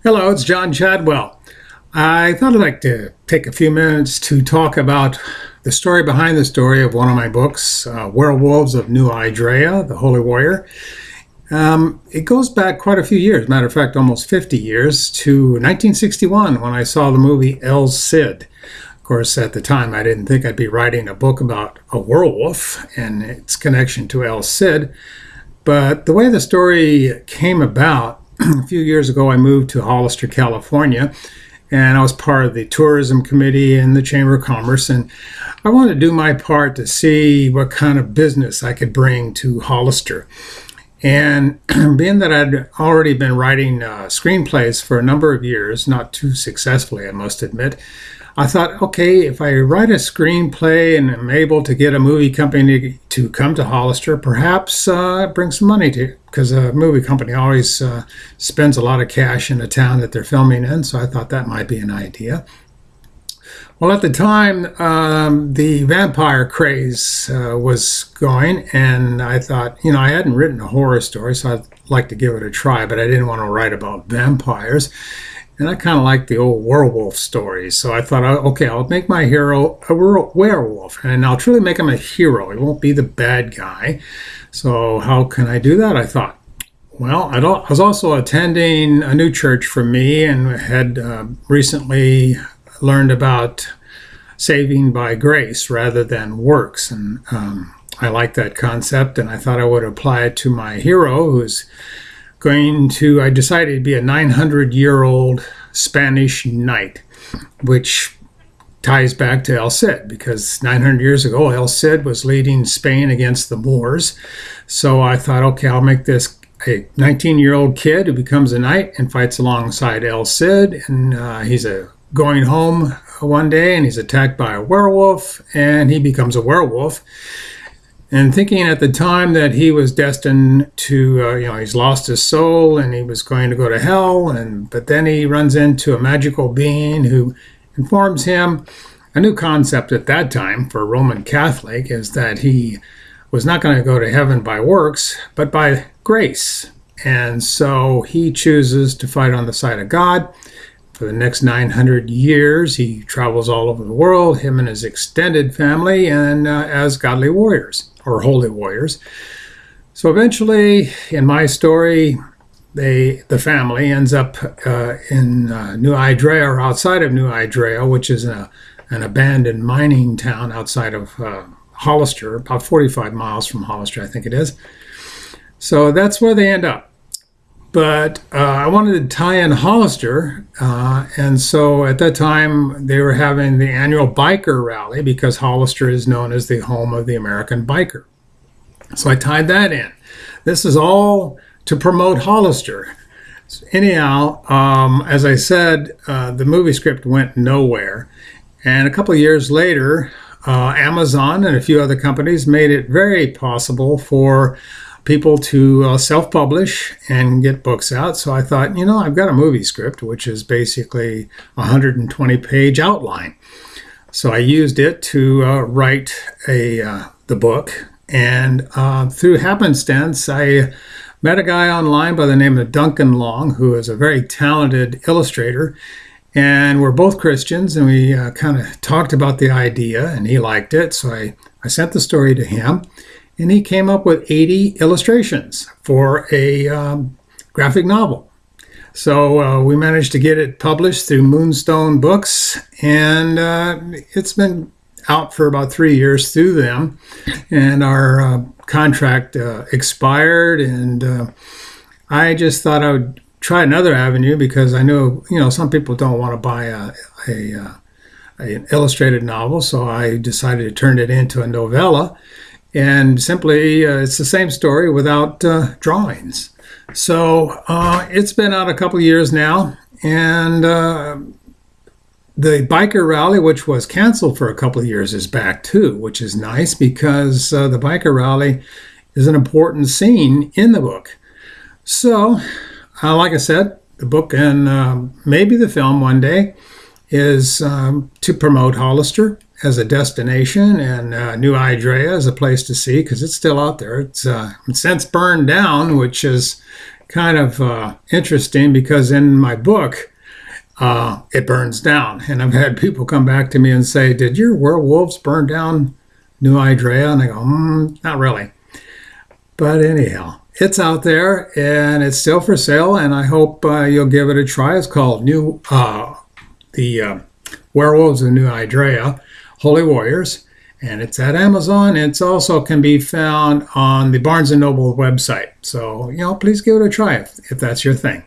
Hello, it's John Chadwell. I thought I'd like to take a few minutes to talk about the story behind the story of one of my books, Werewolves of New Idria, The Holy Warrior. It goes back quite a few years, matter of fact, almost 50 years, to 1961 when I saw the movie El Cid. Of course, at the time, I didn't think I'd be writing a book about a werewolf and its connection to El Cid. But the way the story came about, a few years ago, I moved to Hollister, California, and I was part of the tourism committee in the Chamber of Commerce, and I wanted to do my part to see what kind of business I could bring to Hollister. And being that I'd already been writing screenplays for a number of years, not too successfully, I must admit, I thought, okay, if I write a screenplay and am able to get a movie company to come to Hollister, perhaps bring some money to, because a movie company always spends a lot of cash in the town that they're filming in, so I thought that might be an idea. Well, at the time, the vampire craze was going, and I thought, I hadn't written a horror story, so I'd like to give it a try, but I didn't want to write about vampires. And I kind of like the old werewolf stories. So I thought, okay, I'll make my hero a werewolf. And I'll truly make him a hero. He won't be the bad guy. So how can I do that? I thought, well, I was also attending a new church for me and had recently learned about saving by grace rather than works. And I like that concept. And I thought I would apply it to my hero, who's I decided to be a 900-year-old Spanish knight, which ties back to El Cid, because 900 years ago, El Cid was leading Spain against the Moors. So I thought, okay, I'll make this a 19-year-old kid who becomes a knight and fights alongside El Cid. And he's going home one day, and he's attacked by a werewolf, and he becomes a werewolf. And thinking at the time that he was destined to, he's lost his soul and he was going to go to hell. But then he runs into a magical being who informs him a new concept at that time for a Roman Catholic is that he was not going to go to heaven by works, but by grace. And so he chooses to fight on the side of God. For the next 900 years, he travels all over the world, him and his extended family, and as godly warriors, or holy warriors. So eventually, in my story, the family ends up in New Idria, or outside of New Idria, which is an abandoned mining town outside of Hollister, about 45 miles from Hollister, I think it is. So that's where they end up. But I wanted to tie in Hollister, and so at that time they were having the annual biker rally because Hollister is known as the home of the American biker. So I tied that in. This is all to promote Hollister. So anyhow, as I said, the movie script went nowhere, and a couple of years later, Amazon and a few other companies made it very possible for people to self-publish and get books out. So I thought, I've got a movie script, which is basically a 120-page outline. So I used it to write the book. And through happenstance, I met a guy online by the name of Duncan Long, who is a very talented illustrator. And we're both Christians, and we kind of talked about the idea, and he liked it. So I sent the story to him. And he came up with 80 illustrations for a graphic novel. So we managed to get it published through Moonstone Books, and it's been out for about 3 years through them. And our contract expired, and I just thought I would try another avenue because I know, some people don't want to buy an illustrated novel, so I decided to turn it into a novella. And simply, it's the same story without drawings. So it's been out a couple of years now. And the biker rally, which was canceled for a couple of years, is back too, which is nice because the biker rally is an important scene in the book. So, like I said, the book and maybe the film one day is to promote Hollister as a destination and New Idria as a place to see because it's still out there. It's since burned down, which is kind of interesting because in my book, it burns down. And I've had people come back to me and say, "Did your werewolves burn down New Idria?" And I go, "Not really." But anyhow, it's out there and it's still for sale, and I hope you'll give it a try. It's called the Werewolves of New Idria, Holy Warriors, and it's at Amazon. It's also can be found on the Barnes & Noble website. So, please give it a try if that's your thing.